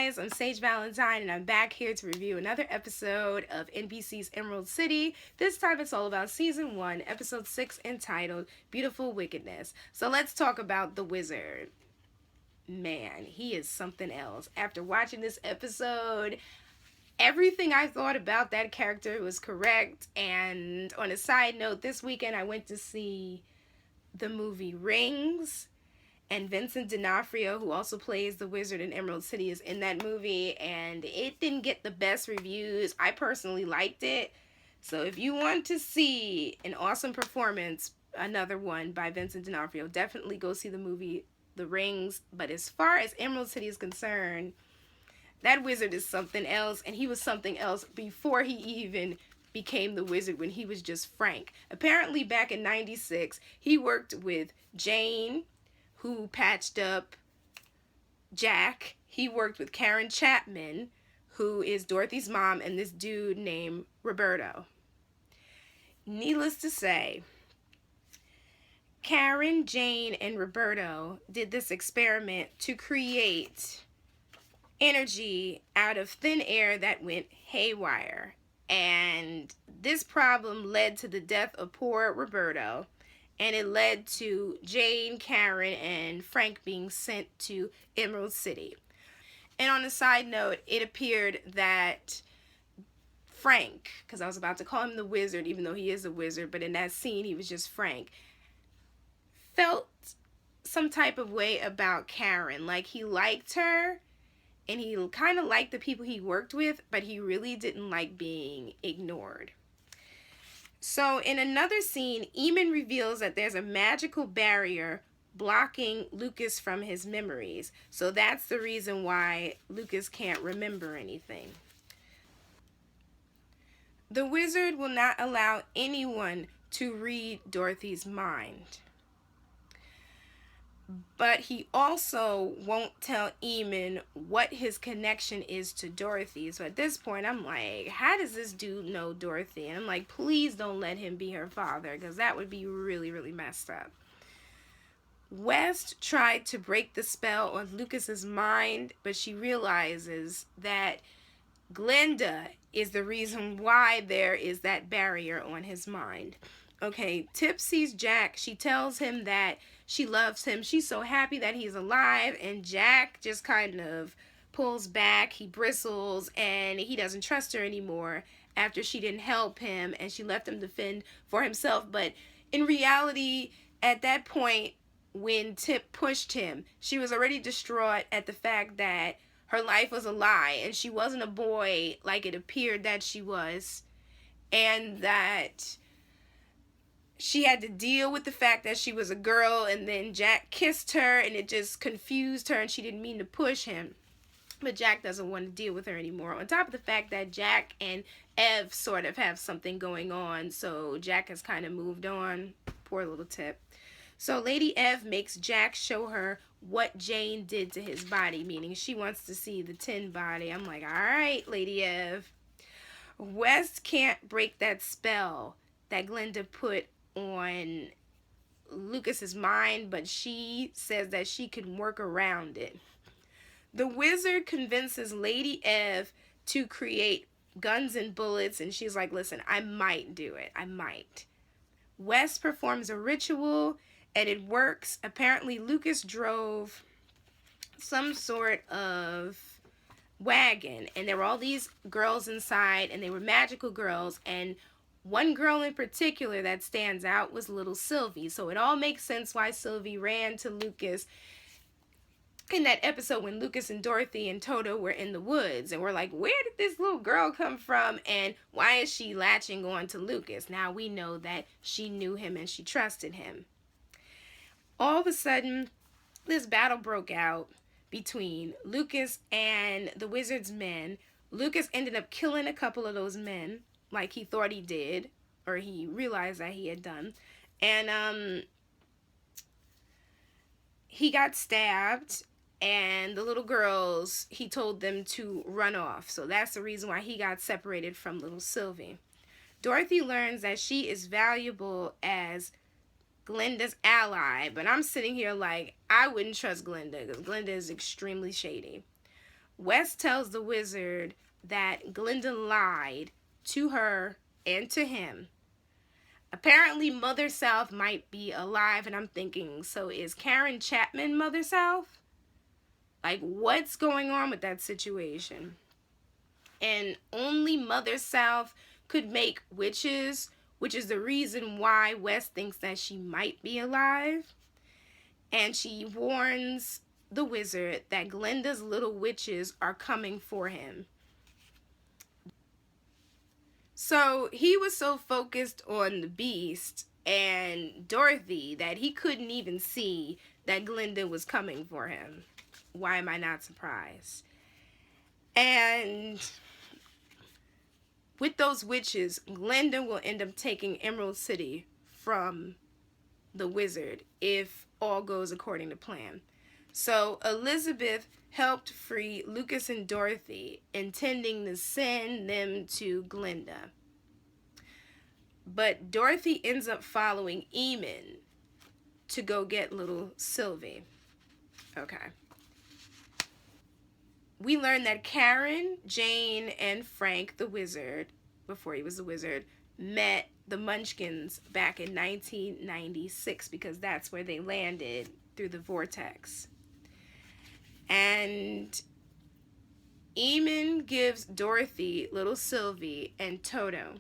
guys, I'm Sage Valentine and I'm back here to review another episode of NBC's Emerald City. This time it's all about Season 1, Episode 6, entitled Beautiful Wickedness. So let's talk about the wizard. Man, he is something else. After watching this episode, everything I thought about that character was correct. And on a side note, this weekend I went to see the movie Rings. And Vincent Donofrio, who also plays the wizard in Emerald City, is in that movie. And it didn't get the best reviews. I personally liked it. So if you want to see an awesome performance, another one by Vincent Donofrio, definitely go see the movie The Rings. But as far as Emerald City is concerned, that wizard is something else. And he was something else before he even became the wizard, when he was just Frank. Apparently back in '96, he worked with Jane, who patched up Jack. He worked with Karen Chapman, who is Dorothy's mom, and this dude named Roberto. Needless to say, Karen, Jane, and Roberto did this experiment to create energy out of thin air that went haywire. And this problem led to the death of poor Roberto. And it led to Jane, Karen, and Frank being sent to Emerald City. And on a side note, it appeared that Frank, because I was about to call him the wizard, even though he is a wizard, but in that scene he was just Frank, felt some type of way about Karen. Like, he liked her, and he kind of liked the people he worked with, but he really didn't like being ignored. So in another scene, Eamon reveals that there's a magical barrier blocking Lucas from his memories. So that's the reason why Lucas can't remember anything. The wizard will not allow anyone to read Dorothy's mind. But he also won't tell Eamon what his connection is to Dorothy. So at this point, I'm like, how does this dude know Dorothy? And I'm like, please don't let him be her father, because that would be really, really messed up. West tried to break the spell on Lucas's mind, but she realizes that Glinda is the reason why there is that barrier on his mind. Okay, Tip sees Jack. She tells him that she loves him. She's so happy that he's alive, and Jack just kind of pulls back. He bristles, and he doesn't trust her anymore after she didn't help him, and she left him to fend for himself. But in reality, at that point, when Tip pushed him, she was already distraught at the fact that her life was a lie, and she wasn't a boy like it appeared that she was, and that she had to deal with the fact that she was a girl, and then Jack kissed her, and it just confused her, and she didn't mean to push him. But Jack doesn't want to deal with her anymore. On top of the fact that Jack and Ev sort of have something going on, so Jack has kind of moved on. Poor little Tip. So Lady Ev makes Jack show her what Jane did to his body, meaning she wants to see the tin body. I'm like, all right, Lady Ev. West can't break that spell that Glinda put on Lucas's mind, but she says that she can work around it. The wizard convinces Lady Ev to create guns and bullets, and she's like, listen, I might do it. I might. West performs a ritual, and it works. Apparently, Lucas drove some sort of wagon, and there were all these girls inside, and they were magical girls, and one girl in particular that stands out was little Sylvie. So it all makes sense why Sylvie ran to Lucas in that episode when Lucas and Dorothy and Toto were in the woods. And we're like, where did this little girl come from? And why is she latching on to Lucas? Now we know that she knew him and she trusted him. All of a sudden, this battle broke out between Lucas and the wizard's men. Lucas ended up killing a couple of those men, like he thought he did, or he realized that he had done. And he got stabbed, and the little girls, he told them to run off. So that's the reason why he got separated from little Sylvie. Dorothy learns that she is valuable as Glinda's ally, but I'm sitting here like, I wouldn't trust Glinda, because Glinda is extremely shady. West tells the wizard that Glinda lied to her and to him. Apparently, Mother South might be alive, and I'm thinking, so is Karen Chapman Mother South? Like, what's going on with that situation? And only Mother South could make witches, which is the reason why West thinks that she might be alive. And she warns the wizard that Glinda's little witches are coming for him. So he was so focused on the beast and Dorothy that he couldn't even see that Glinda was coming for him. Why am I not surprised? And with those witches, Glinda will end up taking Emerald City from the wizard if all goes according to plan. So Elizabeth helped free Lucas and Dorothy, intending to send them to Glinda. But Dorothy ends up following Eamon to go get little Sylvie. Okay. We learn that Karen, Jane, and Frank the wizard, before he was the wizard, met the Munchkins back in 1996 because that's where they landed through the vortex. And Eamon gives Dorothy little Sylvie and Toto.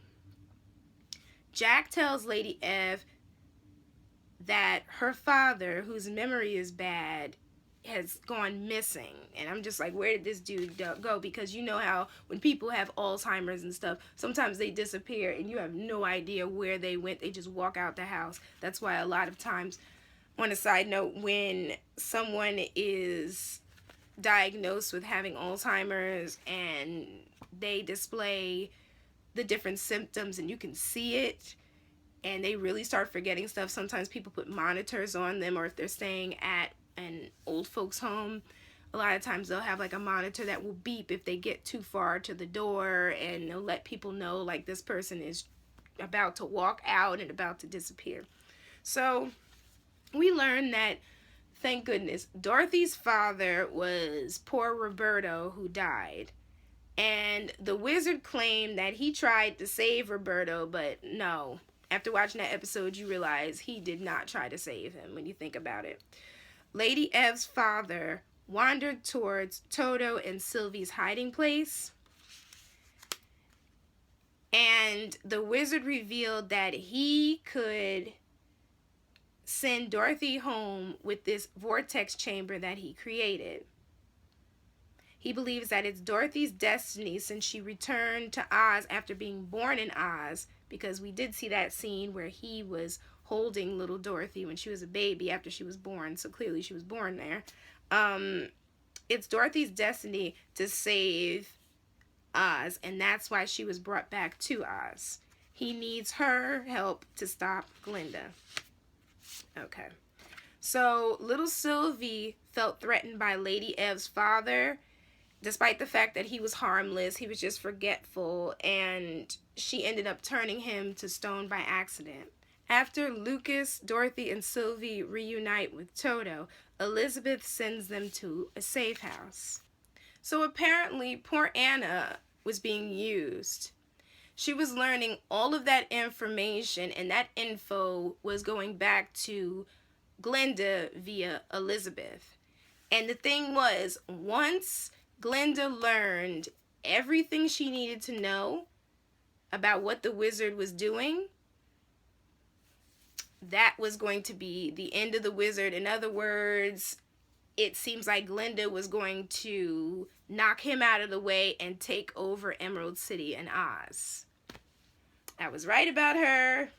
Jack tells Lady Ev that her father, whose memory is bad, has gone missing. And I'm just like, where did this dude go? Because you know how when people have Alzheimer's and stuff, sometimes they disappear and you have no idea where they went. They just walk out the house. That's why a lot of times, on a side note, when someone is diagnosed with having Alzheimer's and they display the different symptoms and you can see it and they really start forgetting stuff, sometimes people put monitors on them, or if they're staying at an old folks home, a lot of times they'll have like a monitor that will beep if they get too far to the door, and they'll let people know like this person is about to walk out and about to disappear. So we learn that, thank goodness, Dorothy's father was poor Roberto, who died. And the wizard claimed that he tried to save Roberto, but no. After watching that episode, you realize he did not try to save him when you think about it. Lady Ev's father wandered towards Toto and Sylvie's hiding place. And the wizard revealed that he could send Dorothy home with this vortex chamber that he created. He believes that it's Dorothy's destiny since she returned to Oz after being born in Oz, because we did see that scene where he was holding little Dorothy when she was a baby after she was born, so clearly she was born there. It's Dorothy's destiny to save Oz, and that's why she was brought back to Oz. He needs her help to stop Glinda. Okay. So little Sylvie felt threatened by Lady Ev's father, despite the fact that he was harmless. He was just forgetful, and she ended up turning him to stone by accident. After Lucas, Dorothy, and Sylvie reunite with Toto, Elizabeth sends them to a safe house. So apparently, poor Anna was being used. She was learning all of that information, and that info was going back to Glinda via Elizabeth. And the thing was, once Glinda learned everything she needed to know about what the wizard was doing, that was going to be the end of the wizard. In other words, it seems like Glinda was going to knock him out of the way and take over Emerald City and Oz. I was right about her.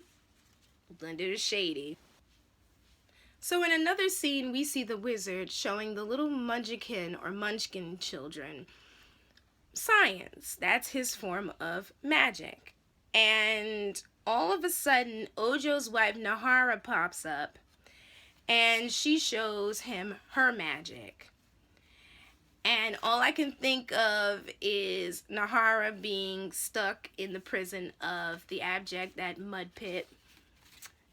Glinda is shady. So in another scene, we see the wizard showing the little Munchkin or Munchkin children science. That's his form of magic. And all of a sudden, Ojo's wife Nahara pops up and she shows him her magic. And all I can think of is Nahara being stuck in the prison of the abject, that mud pit.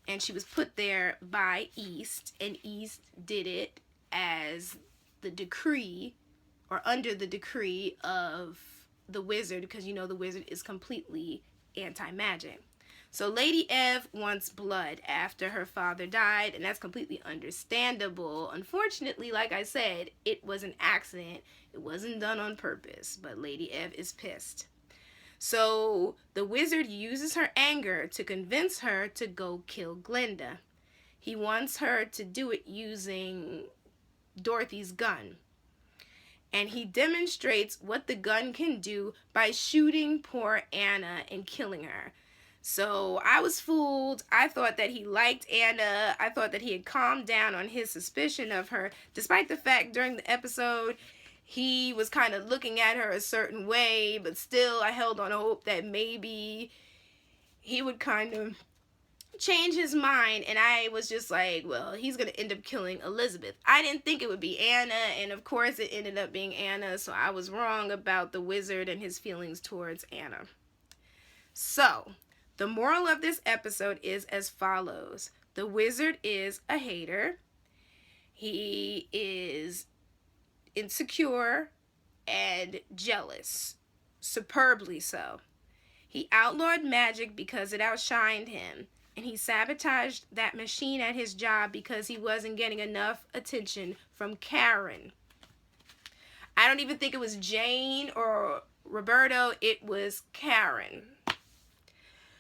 And she was put there by East, and East did it as the decree or under the decree of the wizard, because you know the wizard is completely anti-magic. So Lady Ev wants blood after her father died, and that's completely understandable. Unfortunately, like I said, it was an accident. It wasn't done on purpose, but Lady Ev is pissed. So the wizard uses her anger to convince her to go kill Glinda. He wants her to do it using Dorothy's gun. And he demonstrates what the gun can do by shooting poor Anna and killing her. So I was fooled. I thought that he liked Anna. I thought that he had calmed down on his suspicion of her, despite the fact during the episode he was kind of looking at her a certain way, but still I held on hope that maybe he would kind of change his mind. And I was just like, well, he's gonna end up killing Elizabeth. I didn't think it would be Anna, and of course it ended up being Anna, so I was wrong about the wizard and his feelings towards Anna. So the moral of this episode is as follows. The wizard is a hater. He is insecure and jealous, superbly so. He outlawed magic because it outshined him, and he sabotaged that machine at his job because he wasn't getting enough attention from Karen. I don't even think it was Jane or Roberto, it was Karen.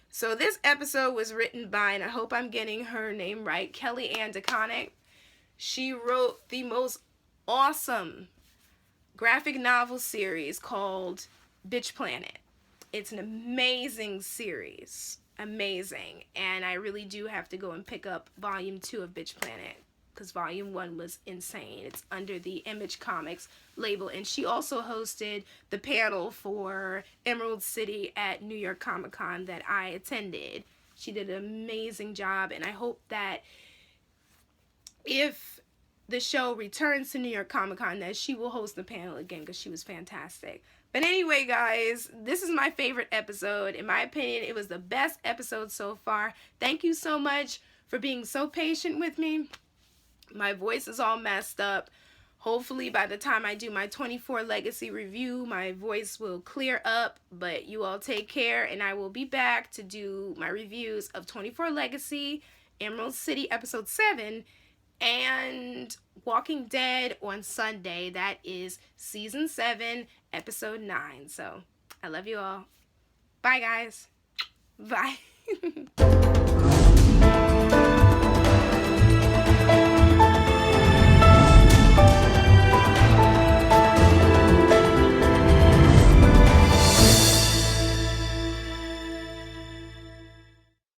So this episode was written by, and I hope I'm getting her name right, Kelly Ann DeConnick. She wrote the most awesome graphic novel series called Bitch Planet. It's an amazing series. Amazing. And I really do have to go and pick up volume 2 of Bitch Planet, because volume 1 was insane. It's under the Image Comics label, and she also hosted the panel for Emerald City at New York Comic Con that I attended. She did an amazing job, and I hope that if the show returns to New York Comic Con that she will host the panel again, because she was fantastic. But anyway, guys, this is my favorite episode. In my opinion, it was the best episode so far. Thank you so much for being so patient with me. My voice is all messed up. Hopefully by the time I do my 24 Legacy review, my voice will clear up. But you all take care, and I will be back to do my reviews of 24 Legacy, Emerald City Episode 7, and Walking Dead on Sunday. That is Season 7, Episode 9. So I love you all. Bye, guys. Bye.